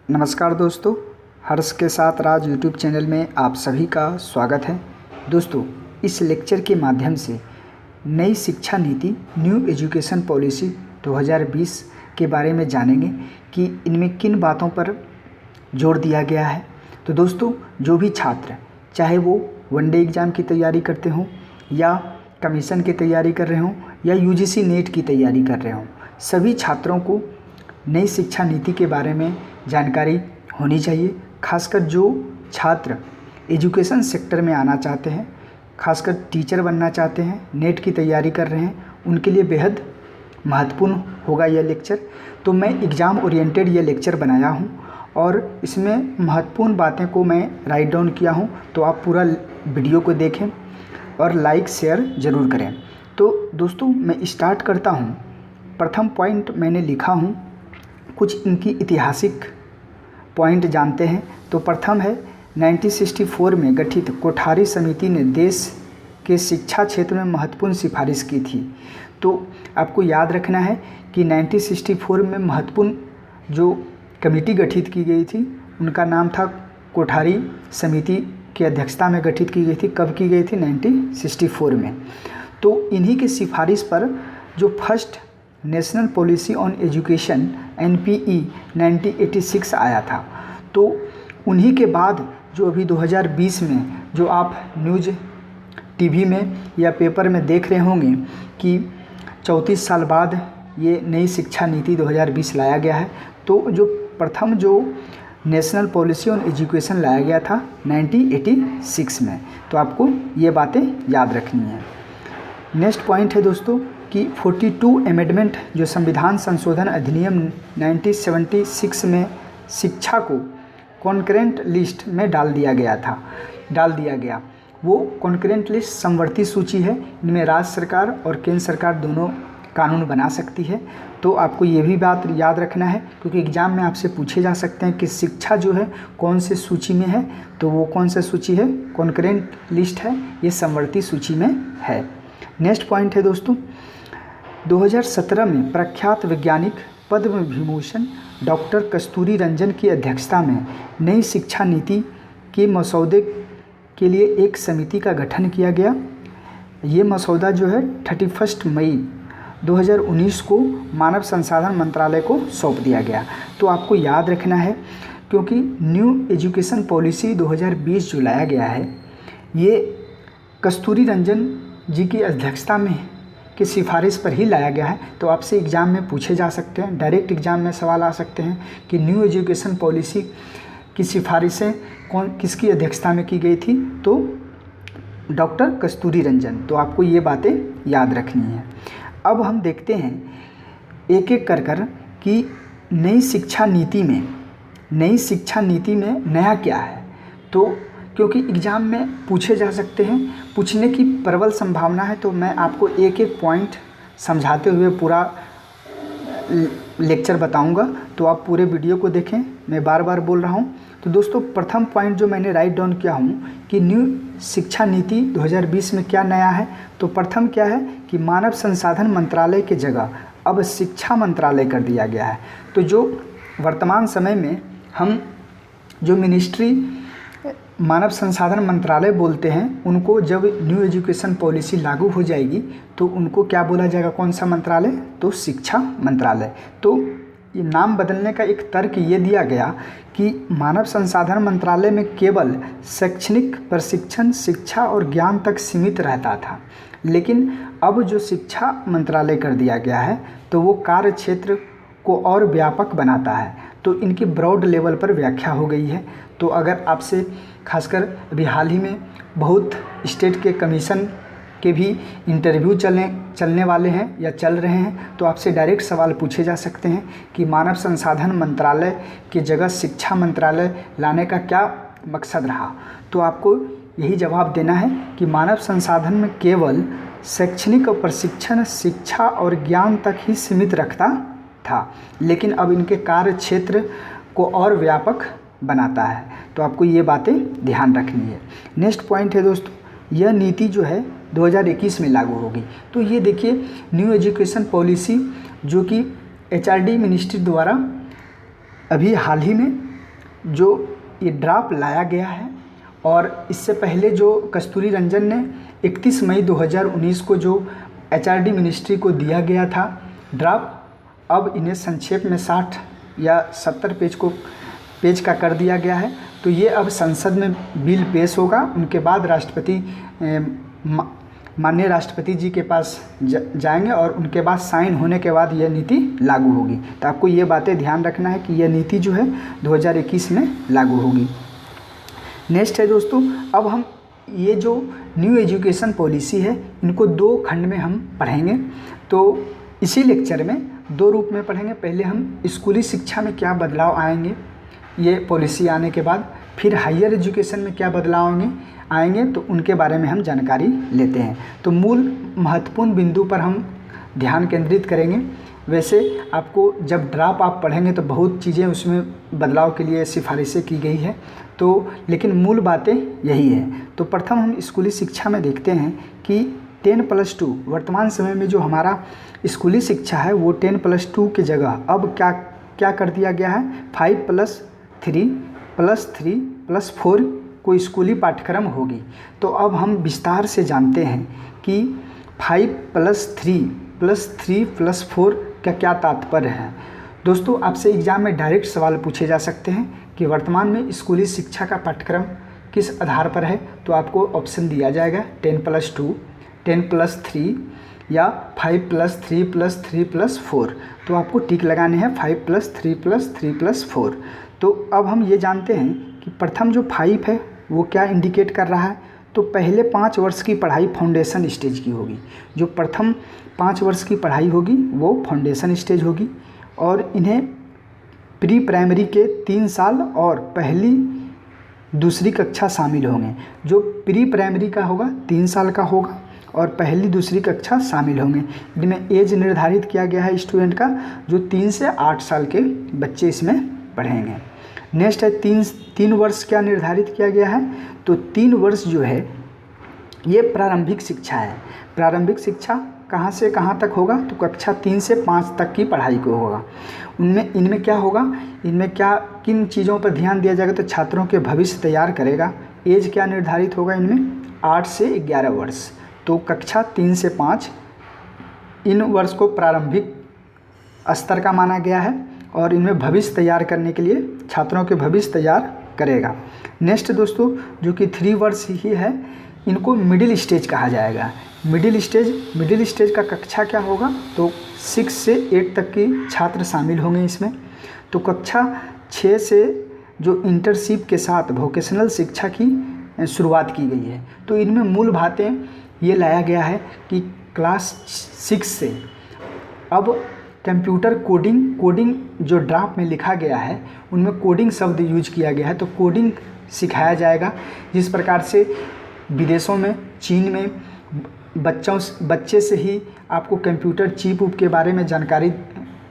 नमस्कार दोस्तों, हर्ष के साथ राज यूट्यूब चैनल में आप सभी का स्वागत है। दोस्तों, इस लेक्चर के माध्यम से नई शिक्षा नीति न्यू एजुकेशन पॉलिसी 2020 के बारे में जानेंगे कि इनमें किन बातों पर जोर दिया गया है। तो दोस्तों, जो भी छात्र चाहे वो वनडे एग्ज़ाम की तैयारी करते हों या कमीशन की तैयारी कर रहे हों या यूजीसी नेट की तैयारी कर रहे हों, सभी छात्रों को नई शिक्षा नीति के बारे में जानकारी होनी चाहिए। खासकर जो छात्र एजुकेशन सेक्टर में आना चाहते हैं, खासकर टीचर बनना चाहते हैं, नेट की तैयारी कर रहे हैं, उनके लिए बेहद महत्वपूर्ण होगा यह लेक्चर। तो मैं एग्ज़ाम ओरिएंटेड ये लेक्चर बनाया हूँ और इसमें महत्वपूर्ण बातें को मैं राइट डाउन किया हूँ। तो आप पूरा वीडियो को देखें और लाइक शेयर ज़रूर करें। तो दोस्तों, मैं स्टार्ट करता हूँ। प्रथम पॉइंट मैंने लिखा हूँ, कुछ इनकी ऐतिहासिक पॉइंट जानते हैं। तो प्रथम है 1964 में गठित कोठारी समिति ने देश के शिक्षा क्षेत्र में महत्वपूर्ण सिफारिश की थी। तो आपको याद रखना है कि 1964 में महत्वपूर्ण जो कमेटी गठित की गई थी उनका नाम था कोठारी समिति की अध्यक्षता में गठित की गई थी। कब की गई थी? 1964 में। तो इन्हीं की सिफारिश पर जो first national policy on education NPE 1986 आया था। तो उन्हीं के बाद जो अभी 2020 में जो आप न्यूज़ टीवी में या पेपर में देख रहे होंगे कि 34 साल बाद ये नई शिक्षा नीति 2020 लाया गया है। तो जो प्रथम जो नेशनल पॉलिसी ऑन एजुकेशन लाया गया था 1986 में। तो आपको ये बातें याद रखनी है। नेक्स्ट पॉइंट है दोस्तों कि 42 अमेंडमेंट जो संविधान संशोधन अधिनियम 1976 में शिक्षा को कॉन्करेंट लिस्ट में डाल दिया गया। वो कॉन्करेंट लिस्ट समवर्ती सूची है। इनमें राज्य सरकार और केंद्र सरकार दोनों कानून बना सकती है। तो आपको ये भी बात याद रखना है, क्योंकि एग्ज़ाम में आपसे पूछे जा सकते हैं कि शिक्षा जो है कौन से सूची में है। तो वो कौन सा सूची है? कॉन्करेंट लिस्ट है, ये समवर्ती सूची में है। नेक्स्ट पॉइंट है दोस्तों, 2017 में प्रख्यात वैज्ञानिक पद्म विभूषण डॉक्टर कस्तूरी रंजन की अध्यक्षता में नई शिक्षा नीति के मसौदे के लिए एक समिति का गठन किया गया। ये मसौदा जो है 31 मई 2019 को मानव संसाधन मंत्रालय को सौंप दिया गया। तो आपको याद रखना है, क्योंकि न्यू एजुकेशन पॉलिसी 2020 जो लाया गया है, ये कस्तूरी रंजन जी की अध्यक्षता में की सिफारिश पर ही लाया गया है। तो आपसे एग्ज़ाम में पूछे जा सकते हैं, डायरेक्ट एग्ज़ाम में सवाल आ सकते हैं कि न्यू एजुकेशन पॉलिसी की सिफारिशें किसकी अध्यक्षता में की गई थी? तो डॉक्टर कस्तूरी रंजन। तो आपको ये बातें याद रखनी है। अब हम देखते हैं एक एक कर कि नई शिक्षा नीति में नया क्या है। तो क्योंकि एग्ज़ाम में पूछे जा सकते हैं, पूछने की प्रबल संभावना है, तो मैं आपको एक एक पॉइंट समझाते हुए पूरा लेक्चर बताऊंगा। तो आप पूरे वीडियो को देखें, मैं बार बार बोल रहा हूं। तो दोस्तों, प्रथम पॉइंट जो मैंने राइट डाउन किया हूं कि न्यू शिक्षा नीति 2020 में क्या नया है। तो प्रथम क्या है कि मानव संसाधन मंत्रालय की जगह अब शिक्षा मंत्रालय कर दिया गया है। तो जो वर्तमान समय में हम जो मिनिस्ट्री मानव संसाधन मंत्रालय बोलते हैं, उनको जब न्यू एजुकेशन पॉलिसी लागू हो जाएगी तो उनको क्या बोला जाएगा? कौन सा मंत्रालय? तो शिक्षा मंत्रालय। तो ये नाम बदलने का एक तर्क ये दिया गया कि मानव संसाधन मंत्रालय में केवल शैक्षणिक प्रशिक्षण, शिक्षा और ज्ञान तक सीमित रहता था, लेकिन अब जो शिक्षा मंत्रालय कर दिया गया है तो वो कार्य क्षेत्र को और व्यापक बनाता है। तो इनकी ब्रॉड लेवल पर व्याख्या हो गई है। तो अगर आपसे खासकर अभी हाल ही में बहुत स्टेट के कमीशन के भी इंटरव्यू चलने वाले हैं या चल रहे हैं, तो आपसे डायरेक्ट सवाल पूछे जा सकते हैं कि मानव संसाधन मंत्रालय की जगह शिक्षा मंत्रालय लाने का क्या मकसद रहा। तो आपको यही जवाब देना है कि मानव संसाधन में केवल शैक्षणिक और प्रशिक्षण, शिक्षा और ज्ञान तक ही सीमित रखता था, लेकिन अब इनके कार्य क्षेत्र को और व्यापक बनाता है। तो आपको ये बातें ध्यान रखनी है। नेक्स्ट पॉइंट है दोस्तों, यह नीति जो है 2021 में लागू होगी। तो ये देखिए, न्यू एजुकेशन पॉलिसी जो कि HRD मिनिस्ट्री द्वारा अभी हाल ही में जो ये ड्राफ्ट लाया गया है, और इससे पहले जो कस्तूरी रंजन ने 31 मई 2019 को जो HRD मिनिस्ट्री को दिया गया था ड्राफ्ट, अब इन्हें संक्षेप में 60 या 70 पेज का कर दिया गया है। तो ये अब संसद में बिल पेश होगा, उनके बाद राष्ट्रपति माननीय राष्ट्रपति जी के पास जाएंगे और उनके बाद साइन होने के बाद यह नीति लागू होगी। तो आपको ये बातें ध्यान रखना है कि यह नीति जो है 2021 में लागू होगी। नेक्स्ट है दोस्तों, अब हम ये जो न्यू एजुकेशन पॉलिसी है इनको 2 खंड में हम पढ़ेंगे। तो इसी लेक्चर में 2 रूप में पढ़ेंगे। पहले हम स्कूली शिक्षा में क्या बदलाव आएंगे ये पॉलिसी आने के बाद, फिर हायर एजुकेशन में क्या बदलाव आएंगे तो उनके बारे में हम जानकारी लेते हैं। तो मूल महत्वपूर्ण बिंदु पर हम ध्यान केंद्रित करेंगे। वैसे आपको जब ड्राफ्ट आप पढ़ेंगे तो बहुत चीज़ें उसमें बदलाव के लिए सिफारिशें की गई है, तो लेकिन मूल बातें यही है। तो प्रथम हम स्कूली शिक्षा में देखते हैं कि 10+2 वर्तमान समय में जो हमारा स्कूली शिक्षा है वो 10+2 की जगह अब क्या कर दिया गया है, 5+3+3+4 कोई स्कूली पाठ्यक्रम होगी। तो अब हम विस्तार से जानते हैं कि 5+3+3+4 का क्या तात्पर्य है। दोस्तों आपसे एग्जाम में डायरेक्ट सवाल पूछे जा सकते हैं कि वर्तमान में स्कूली शिक्षा का पाठ्यक्रम किस आधार पर है, तो आपको ऑप्शन दिया जाएगा 10+2, 10+3 या 5+3+3+4। तो आपको टिक लगाने हैं 5+3+3+4। तो अब हम ये जानते हैं कि प्रथम जो 5 है वो क्या इंडिकेट कर रहा है, तो पहले 5 वर्ष की पढ़ाई फाउंडेशन स्टेज की होगी। जो प्रथम 5 वर्ष की पढ़ाई होगी वो फाउंडेशन स्टेज होगी, और इन्हें प्री प्राइमरी के 3 साल और पहली दूसरी कक्षा शामिल होंगे। जो प्री प्राइमरी का होगा 3 साल का होगा और पहली दूसरी कक्षा शामिल होंगे। इनमें एज निर्धारित किया गया है स्टूडेंट का, जो 3 से 8 साल के बच्चे इसमें पढ़ेंगे। नेक्स्ट है 3 वर्ष क्या निर्धारित किया गया है, तो 3 वर्ष जो है ये प्रारंभिक शिक्षा है। प्रारंभिक शिक्षा कहाँ से कहाँ तक होगा, तो कक्षा 3 से 5 तक की पढ़ाई को होगा। इनमें क्या होगा, इनमें किन चीज़ों पर ध्यान दिया जाएगा, तो छात्रों के भविष्य तैयार करेगा। एज क्या निर्धारित होगा इनमें, 8 से 11 वर्ष। तो कक्षा 3 से 5 इन वर्ष को प्रारंभिक स्तर का माना गया है, और इनमें भविष्य तैयार करने के लिए छात्रों के भविष्य तैयार करेगा। नेक्स्ट दोस्तों जो कि 3 वर्ष ही है, इनको मिडिल स्टेज कहा जाएगा। मिडिल स्टेज का कक्षा क्या होगा, तो 6 से 8 तक के छात्र शामिल होंगे इसमें। तो कक्षा 6 से जो इंटर्नशिप के साथ वोकेशनल शिक्षा की शुरुआत की गई है। तो इनमें मूल बातें ये लाया गया है कि क्लास 6 से अब कंप्यूटर कोडिंग जो ड्राफ्ट में लिखा गया है उनमें कोडिंग शब्द यूज किया गया है। तो कोडिंग सिखाया जाएगा, जिस प्रकार से विदेशों में, चीन में बच्चे से ही आपको कंप्यूटर चिप के बारे में जानकारी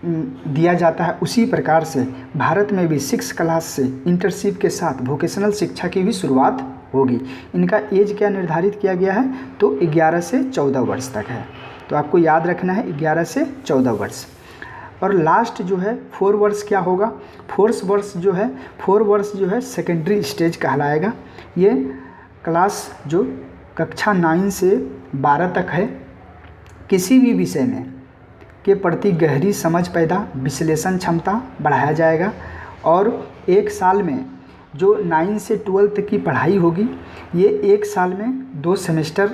दिया जाता है, उसी प्रकार से भारत में भी 6 क्लास से इंटर्नशिप के साथ वोकेशनल शिक्षा की भी शुरुआत होगी। इनका एज क्या निर्धारित किया गया है, तो 11 से 14 वर्ष तक है। तो आपको याद रखना है 11 से 14 वर्ष। और लास्ट जो है 4 वर्ष क्या होगा, 4 वर्ष जो है सेकेंडरी स्टेज कहलाएगा। ये क्लास जो कक्षा 9 से 12 तक है, किसी भी विषय में के प्रति गहरी समझ पैदा, विश्लेषण क्षमता बढ़ाया जाएगा। और 1 साल में जो 9 से 12 तक की पढ़ाई होगी, ये 1 साल में 2 सेमेस्टर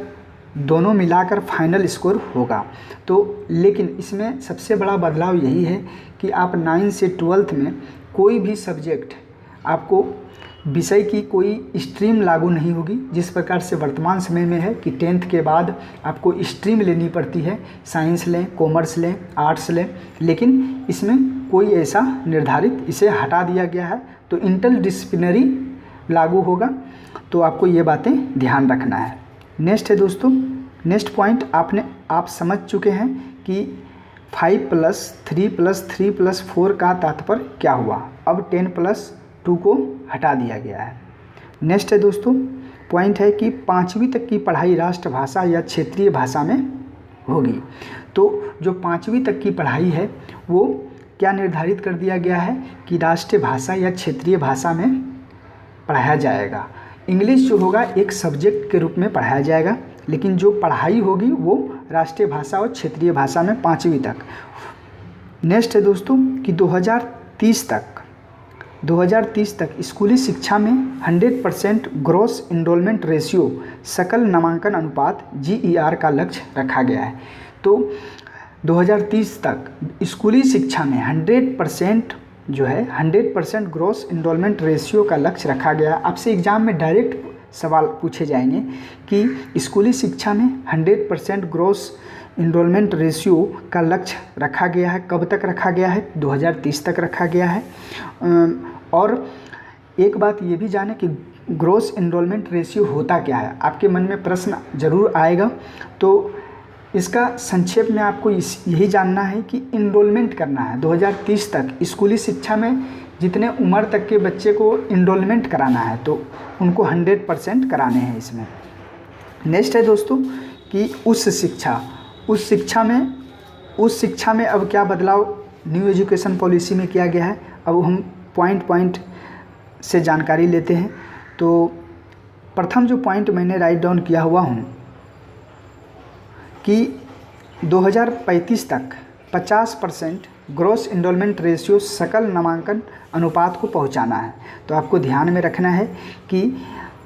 दोनों मिलाकर फाइनल स्कोर होगा। तो लेकिन इसमें सबसे बड़ा बदलाव यही है कि आप 9 से 12 में कोई भी सब्जेक्ट, आपको विषय की कोई स्ट्रीम लागू नहीं होगी, जिस प्रकार से वर्तमान समय में है कि 10th के बाद आपको स्ट्रीम लेनी पड़ती है, साइंस लें, कॉमर्स लें, आर्ट्स लें, लेकिन इसमें कोई ऐसा निर्धारित, इसे हटा दिया गया है। तो इंटरडिसिप्लिनरी लागू होगा। तो आपको ये बातें ध्यान रखना है। नेक्स्ट है दोस्तों, नेक्स्ट पॉइंट आप समझ चुके हैं कि 5+3+3+4 का तात्पर्य क्या हुआ। अब 10+2 को हटा दिया गया है। नेक्स्ट है दोस्तों, पॉइंट है कि 5वीं तक की पढ़ाई राष्ट्रभाषा या क्षेत्रीय भाषा में होगी। तो जो 5वीं तक की पढ़ाई है वो क्या निर्धारित कर दिया गया है कि राष्ट्रीय भाषा या क्षेत्रीय भाषा में पढ़ाया जाएगा। इंग्लिश जो होगा एक सब्जेक्ट के रूप में पढ़ाया जाएगा, लेकिन जो पढ़ाई होगी वो राष्ट्रीय भाषा और क्षेत्रीय भाषा में 5वीं तक। नेक्स्ट है दोस्तों कि 2030 तक स्कूली शिक्षा में 100% ग्रॉस इनरोलमेंट रेशियो सकल नामांकन अनुपात GER का लक्ष्य रखा गया है। तो 2030 तक स्कूली शिक्षा में 100% ग्रॉस इनरोलमेंट रेशियो का लक्ष्य रखा गया। आपसे एग्जाम में डायरेक्ट सवाल पूछे जाएंगे कि स्कूली शिक्षा में 100% ग्रॉस इनरोलमेंट रेशियो का लक्ष्य रखा गया है। कब तक रखा गया है? 2030 तक रखा गया है। और एक बात ये भी जाने कि ग्रॉस इनरोलमेंट रेशियो होता क्या है। आपके मन में प्रश्न जरूर आएगा, तो इसका संक्षेप में आपको यही जानना है कि इनरोलमेंट करना है। 2030 तक स्कूली शिक्षा में जितने उम्र तक के बच्चे को इनरोलमेंट कराना है तो उनको 100% कराने हैं इसमें। नेक्स्ट है दोस्तों कि उच्च शिक्षा में अब क्या बदलाव न्यू एजुकेशन पॉलिसी में किया गया है। अब हम पॉइंट से जानकारी लेते हैं। तो प्रथम जो पॉइंट मैंने राइट डाउन किया हुआ हूँ कि 2035 तक 50% ग्रॉस इनरोलमेंट रेशियो सकल नामांकन अनुपात को पहुंचाना है। तो आपको ध्यान में रखना है कि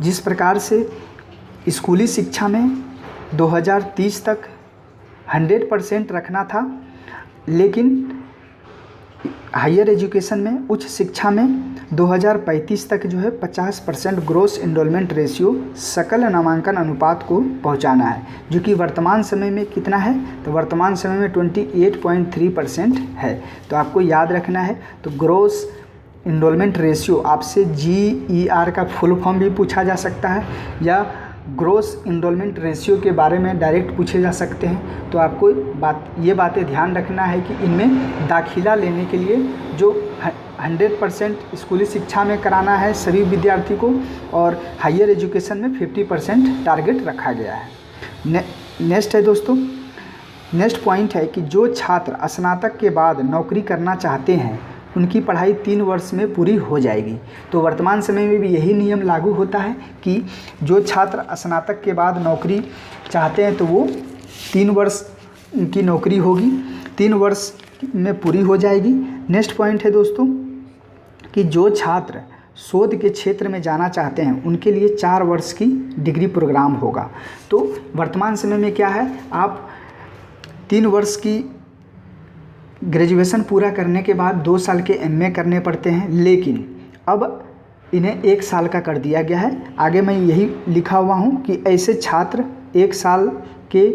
जिस प्रकार से स्कूली शिक्षा में 2030 तक 100% रखना था, लेकिन हायर एजुकेशन में उच्च शिक्षा में 2035 तक जो है 50% ग्रॉस इनरोलमेंट रेशियो सकल नामांकन अनुपात को पहुंचाना है, जो कि वर्तमान समय में कितना है। तो वर्तमान समय में 28.3% है। तो आपको याद रखना है। तो ग्रॉस इनरोलमेंट रेशियो आपसे GER का फुल फॉर्म भी पूछा जा सकता है या ग्रॉस इनरोलमेंट रेशियो के बारे में डायरेक्ट पूछे जा सकते हैं। तो आपको ये बातें ध्यान रखना है कि इनमें दाखिला लेने के लिए जो 100% स्कूली शिक्षा में कराना है सभी विद्यार्थी को, और हायर एजुकेशन में 50% टारगेट रखा गया है। नेक्स्ट है दोस्तों, नेक्स्ट पॉइंट है कि जो छात्र स्नातक के बाद नौकरी करना चाहते हैं उनकी पढ़ाई 3 वर्ष में पूरी हो जाएगी। तो वर्तमान समय में भी यही नियम लागू होता है कि जो छात्र स्नातक के बाद नौकरी चाहते हैं तो वो 3 वर्ष की नौकरी होगी, 3 वर्ष में पूरी हो जाएगी। नेक्स्ट पॉइंट है दोस्तों कि जो छात्र शोध के क्षेत्र में जाना चाहते हैं उनके लिए 4 वर्ष की डिग्री प्रोग्राम होगा। तो वर्तमान समय में क्या है, आप 3 वर्ष की ग्रेजुएशन पूरा करने के बाद 2 साल के MA करने पड़ते हैं, लेकिन अब इन्हें 1 साल का कर दिया गया है। आगे मैं यही लिखा हुआ हूँ कि ऐसे छात्र 1 साल के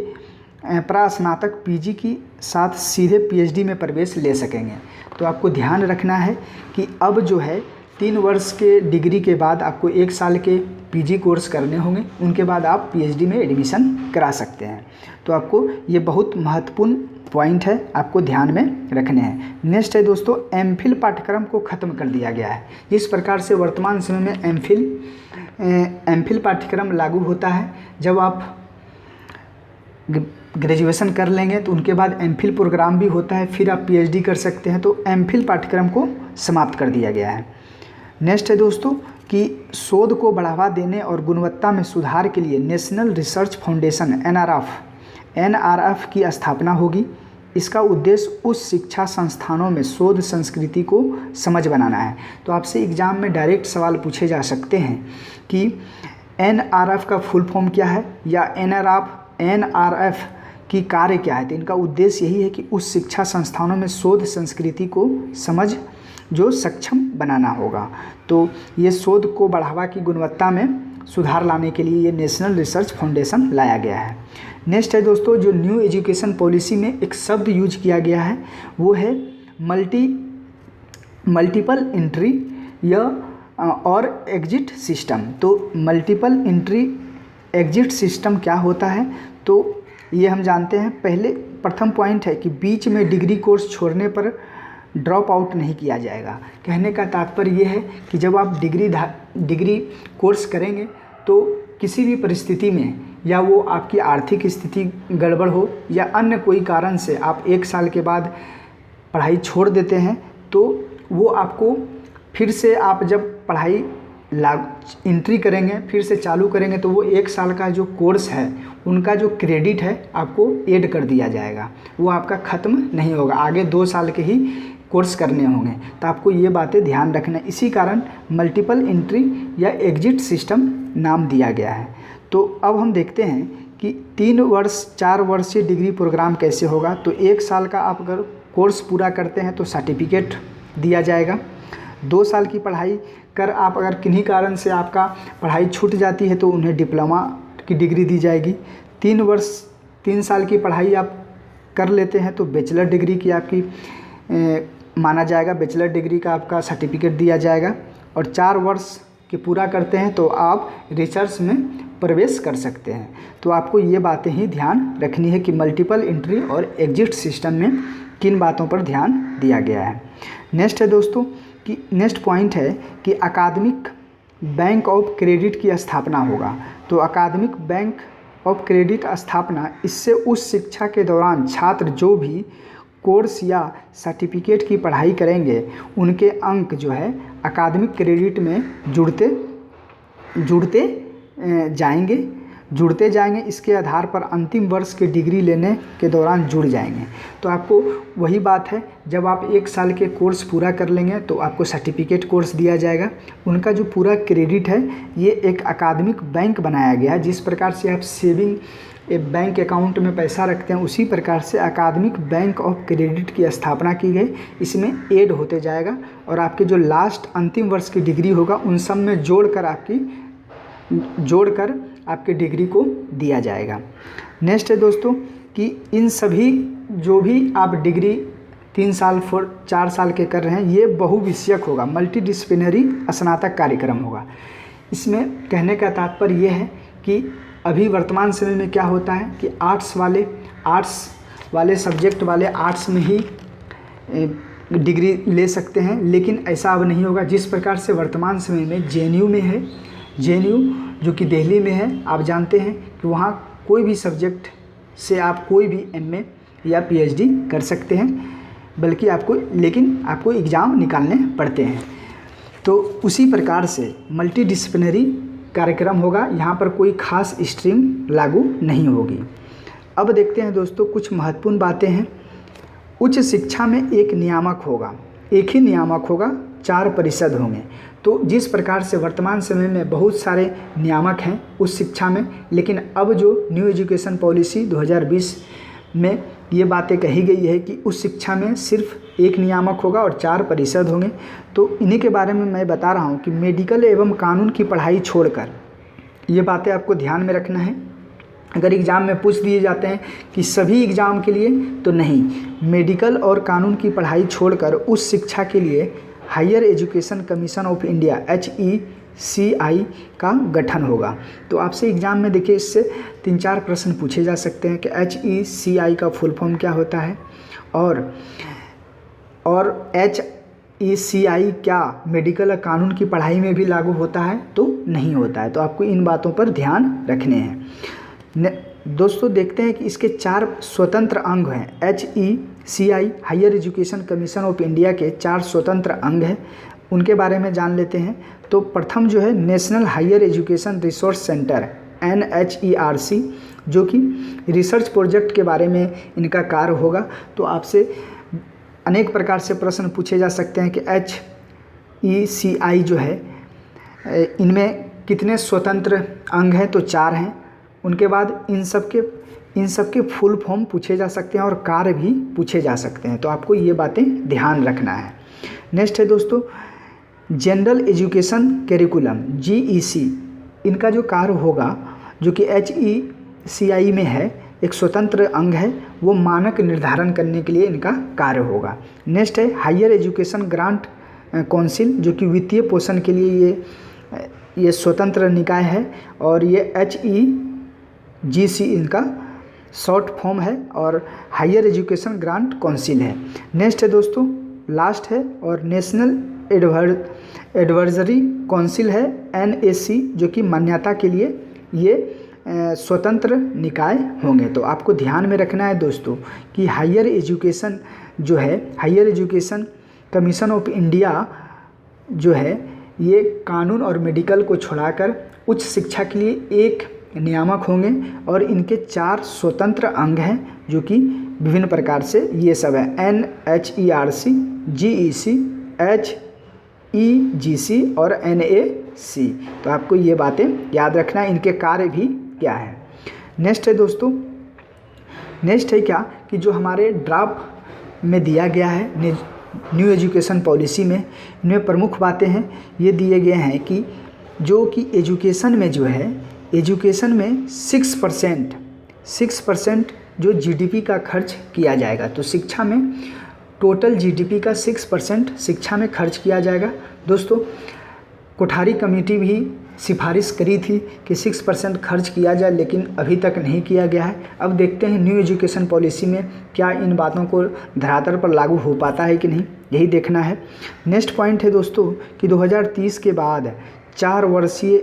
प्रास्नातक PG की साथ सीधे PhD में प्रवेश ले सकेंगे। तो आपको ध्यान रखना है कि अब जो है 3 वर्ष के डिग्री के बाद आपको 1 साल के PG कोर्स करने होंगे, उनके बाद आप PhD में एडमिशन करा सकते हैं। तो आपको ये बहुत महत्वपूर्ण पॉइंट है, आपको ध्यान में रखने हैं। नेक्स्ट है दोस्तों, MPhil पाठ्यक्रम को ख़त्म कर दिया गया है। इस प्रकार से वर्तमान समय में MPhil पाठ्यक्रम लागू होता है। जब आप ग्रेजुएशन कर लेंगे तो उनके बाद MPhil प्रोग्राम भी होता है, फिर आप PhD कर सकते हैं। तो MPhil पाठ्यक्रम को समाप्त कर दिया गया है। नेक्स्ट है दोस्तों कि शोध को बढ़ावा देने और गुणवत्ता में सुधार के लिए नेशनल रिसर्च फाउंडेशन NRF की स्थापना होगी। इसका उद्देश्य उस शिक्षा संस्थानों में शोध संस्कृति को समझ बनाना है। तो आपसे एग्जाम में डायरेक्ट सवाल पूछे जा सकते हैं कि NRF का फुल फॉर्म क्या है या NRF की कार्य क्या है। तो इनका उद्देश्य यही है कि उस शिक्षा संस्थानों में शोध संस्कृति को समझ जो सक्षम बनाना होगा। तो ये शोध को बढ़ावा की गुणवत्ता में सुधार लाने के लिए ये नेशनल रिसर्च फाउंडेशन लाया गया है। नेक्स्ट है दोस्तों, जो न्यू एजुकेशन पॉलिसी में एक शब्द यूज किया गया है वो है मल्टीपल एंट्री या और एग्जिट सिस्टम। तो मल्टीपल एंट्री एग्जिट सिस्टम क्या होता है, तो ये हम जानते हैं। पहले प्रथम पॉइंट है कि बीच में डिग्री कोर्स छोड़ने पर ड्रॉप आउट नहीं किया जाएगा। कहने का तात्पर्य ये है कि जब आप डिग्री कोर्स करेंगे तो किसी भी परिस्थिति में, या वो आपकी आर्थिक स्थिति गड़बड़ हो या अन्य कोई कारण से आप 1 साल के बाद पढ़ाई छोड़ देते हैं तो वो आपको फिर से, आप जब पढ़ाई एंट्री करेंगे फिर से चालू करेंगे तो वो 1 साल का जो कोर्स है उनका जो क्रेडिट है आपको ऐड कर दिया जाएगा, वो आपका ख़त्म नहीं होगा, आगे 2 साल के ही कोर्स करने होंगे। तो आपको ये बातें ध्यान रखना है, इसी कारण मल्टीपल एंट्री या एग्जिट सिस्टम नाम दिया गया है। तो अब हम देखते हैं कि 3 वर्ष 4 वर्षीय डिग्री प्रोग्राम कैसे होगा। तो 1 साल का आप अगर कोर्स पूरा करते हैं तो सर्टिफिकेट दिया जाएगा। 2 साल की पढ़ाई कर आप अगर किन्हीं कारण से आपका पढ़ाई छूट जाती है तो उन्हें डिप्लोमा की डिग्री दी जाएगी। 3 साल की पढ़ाई आप कर लेते हैं तो बैचलर डिग्री की आपकी माना जाएगा, बैचलर डिग्री का आपका सर्टिफिकेट दिया जाएगा। और 4 वर्ष के पूरा करते हैं तो आप रिसर्च में प्रवेश कर सकते हैं। तो आपको ये बातें ही ध्यान रखनी है कि मल्टीपल एंट्री और एग्जिट सिस्टम में किन बातों पर ध्यान दिया गया है। नेक्स्ट है दोस्तों कि नेक्स्ट पॉइंट है कि अकादमिक बैंक ऑफ क्रेडिट की स्थापना होगा। तो अकादमिक बैंक ऑफ क्रेडिट स्थापना, इससे उस शिक्षा के दौरान छात्र जो भी कोर्स या सर्टिफिकेट की पढ़ाई करेंगे उनके अंक जो है अकादमिक क्रेडिट में जुड़ते जाएंगे। इसके आधार पर अंतिम वर्ष की डिग्री लेने के दौरान जुड़ जाएंगे। तो आपको वही बात है, जब आप 1 साल के कोर्स पूरा कर लेंगे तो आपको सर्टिफिकेट कोर्स दिया जाएगा। उनका जो पूरा क्रेडिट है ये एक अकादमिक बैंक बनाया गया है। जिस प्रकार से आप सेविंग बैंक अकाउंट में पैसा रखते हैं उसी प्रकार से अकादमिक बैंक ऑफ क्रेडिट की स्थापना की गई। इसमें ऐड होते जाएगा और आपके जो लास्ट अंतिम वर्ष की डिग्री होगा उन सब में जोड़कर आपके डिग्री को दिया जाएगा। नेक्स्ट है दोस्तों कि इन सभी जो भी आप डिग्री 3 साल 4 साल के कर रहे हैं ये बहुविषयक होगा, मल्टीडिसिप्लिनरी स्नातक कार्यक्रम होगा। इसमें कहने का तात्पर्य यह है कि अभी वर्तमान समय में क्या होता है कि आर्ट्स वाले सब्जेक्ट वाले आर्ट्स में ही डिग्री ले सकते हैं, लेकिन ऐसा अब नहीं होगा। जिस प्रकार से वर्तमान समय में JNU में है, JNU जो कि दिल्ली में है, आप जानते हैं कि वहाँ कोई भी सब्जेक्ट से आप कोई भी MA या PhD कर सकते हैं, बल्कि आपको एग्ज़ाम निकालने पड़ते हैं। तो उसी प्रकार से मल्टीडिसिप्लिनरी कार्यक्रम होगा, यहाँ पर कोई खास स्ट्रीम लागू नहीं होगी। अब देखते हैं दोस्तों कुछ महत्वपूर्ण बातें हैं। उच्च शिक्षा में एक नियामक होगा, एक ही नियामक होगा, 4 परिषद होंगे। तो जिस प्रकार से वर्तमान समय में बहुत सारे नियामक हैं उस शिक्षा में, लेकिन अब जो न्यू एजुकेशन पॉलिसी 2020 में ये बातें कही गई है कि उस शिक्षा में सिर्फ एक नियामक होगा और 4 परिषद होंगे। तो इन्हीं के बारे में मैं बता रहा हूँ कि मेडिकल एवं कानून की पढ़ाई छोड़कर, ये बातें आपको ध्यान में रखना है। अगर एग्ज़ाम में पूछ दिए जाते हैं कि सभी एग्ज़ाम के लिए, तो नहीं, मेडिकल और कानून की पढ़ाई छोड़कर उस शिक्षा के लिए higher education commission of India HECI का गठन होगा। तो आपसे एग्ज़ाम में देखिए इससे 3-4 प्रश्न पूछे जा सकते हैं कि HECI का फुल फॉर्म क्या होता है और HECI क्या मेडिकल और कानून की पढ़ाई में भी लागू होता है? तो नहीं होता है। तो आपको इन बातों पर ध्यान रखने हैं। दोस्तों देखते हैं कि इसके 4 स्वतंत्र अंग हैं। HECI higher education commission of India के 4 स्वतंत्र अंग हैं, उनके बारे में जान लेते हैं। तो प्रथम जो है national higher education resource centre NHERC, जो कि रिसर्च प्रोजेक्ट के बारे में इनका कार्य होगा। तो आपसे अनेक प्रकार से प्रश्न पूछे जा सकते हैं कि HECI जो है इनमें कितने स्वतंत्र अंग हैं? तो 4 हैं। उनके बाद इन सब के फुल फॉर्म पूछे जा सकते हैं और कार्य भी पूछे जा सकते हैं। तो आपको ये बातें ध्यान रखना है। नेक्स्ट है दोस्तों जनरल एजुकेशन करिकुलम GEC, इनका जो कार्य होगा जो कि HECI में है, एक स्वतंत्र अंग है, वो मानक निर्धारण करने के लिए इनका कार्य होगा। नेक्स्ट है हायर एजुकेशन ग्रांट काउंसिल, जो कि वित्तीय पोषण के लिए ये स्वतंत्र निकाय है और ये HEGC इनका शॉर्ट फॉर्म है और हायर एजुकेशन ग्रांट काउंसिल है। नेक्स्ट है दोस्तों लास्ट है और नेशनल एडवाइजरी काउंसिल है NAC, जो कि मान्यता के लिए ये स्वतंत्र निकाय होंगे। तो आपको ध्यान में रखना है दोस्तों कि हायर एजुकेशन जो है, higher education commission of India जो है, ये कानून और मेडिकल को छोड़ाकर उच्च शिक्षा के लिए एक नियामक होंगे और इनके 4 स्वतंत्र अंग हैं जो कि विभिन्न प्रकार से ये सब है NHERC, GEC, HEGC और NAC। तो आपको ये बातें याद रखना है, इनके कार्य भी क्या है। नेक्स्ट है दोस्तों, नेक्स्ट है क्या कि जो हमारे ड्राफ्ट में दिया गया है न्यू एजुकेशन पॉलिसी में, इनमें प्रमुख बातें हैं ये दिए गए हैं कि जो कि एजुकेशन में जो है, एजुकेशन में 6% जो GDP का खर्च किया जाएगा। तो शिक्षा में टोटल GDP का 6% शिक्षा में खर्च किया जाएगा। दोस्तों कोठारी कमेटी भी सिफारिश करी थी कि 6% खर्च किया जाए, लेकिन अभी तक नहीं किया गया है। अब देखते हैं न्यू एजुकेशन पॉलिसी में क्या इन बातों को धरातल पर लागू हो पाता है कि नहीं, यही देखना है। नेक्स्ट पॉइंट है दोस्तों कि 2030 के बाद 4 वर्षीय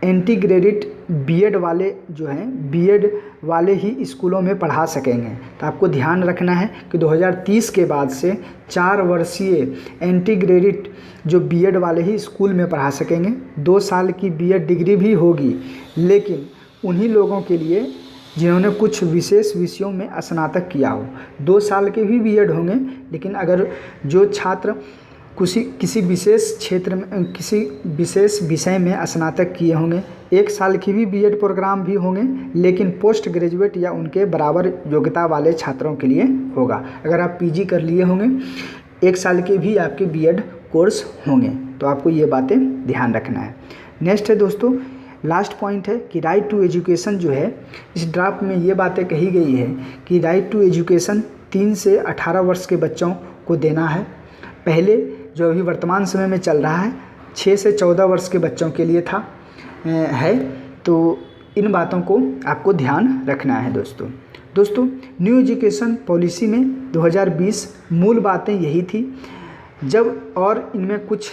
इंटीग्रेटेड बीएड वाले जो हैं, बीएड वाले ही स्कूलों में पढ़ा सकेंगे। तो आपको ध्यान रखना है कि 2030 के बाद से 4 वर्षीय इंटीग्रेटेड जो बीएड वाले ही स्कूल में पढ़ा सकेंगे। 2 साल की बीएड डिग्री भी होगी, लेकिन उन्हीं लोगों के लिए जिन्होंने कुछ विशेष विषयों में स्नातक किया हो। 2 साल के भी बीएड होंगे, लेकिन अगर जो छात्र किसी विशेष क्षेत्र में, किसी विशेष विषय में स्नातक किए होंगे, 1 साल की भी बीएड प्रोग्राम भी होंगे, लेकिन पोस्ट ग्रेजुएट या उनके बराबर योग्यता वाले छात्रों के लिए होगा। अगर आप पीजी कर लिए होंगे, 1 साल के भी आपके बीएड कोर्स होंगे। तो आपको ये बातें ध्यान रखना है। नेक्स्ट है दोस्तों, लास्ट पॉइंट है कि राइट टू एजुकेशन जो है, इस ड्राफ्ट में ये बातें कही गई है कि राइट टू एजुकेशन 3 से 18 वर्ष के बच्चों को देना है। पहले जो अभी वर्तमान समय में चल रहा है 6 से 14 वर्ष के बच्चों के लिए था है। तो इन बातों को आपको ध्यान रखना है दोस्तों न्यू एजुकेशन पॉलिसी में 2020 मूल बातें यही थी। जब और इनमें कुछ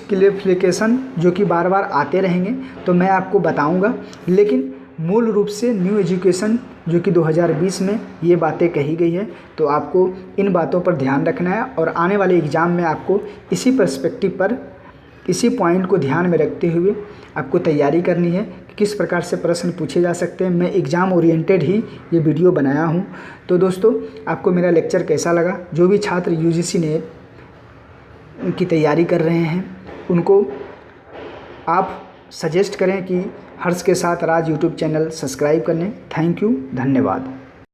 क्लैरिफिकेशन जो कि बार बार आते रहेंगे तो मैं आपको बताऊंगा, लेकिन मूल रूप से न्यू एजुकेशन जो कि 2020 में ये बातें कही गई है। तो आपको इन बातों पर ध्यान रखना है और आने वाले एग्ज़ाम में आपको इसी पर्सपेक्टिव पर, इसी पॉइंट को ध्यान में रखते हुए आपको तैयारी करनी है कि किस प्रकार से प्रश्न पूछे जा सकते हैं। मैं एग्ज़ाम ओरिएंटेड ही ये वीडियो बनाया हूँ। तो दोस्तों आपको मेरा लेक्चर कैसा लगा? जो भी छात्र UGC ने की तैयारी कर रहे हैं उनको आप सजेस्ट करें कि हर्ष के साथ राज यूट्यूब चैनल सब्सक्राइब करने। थैंक यू, धन्यवाद।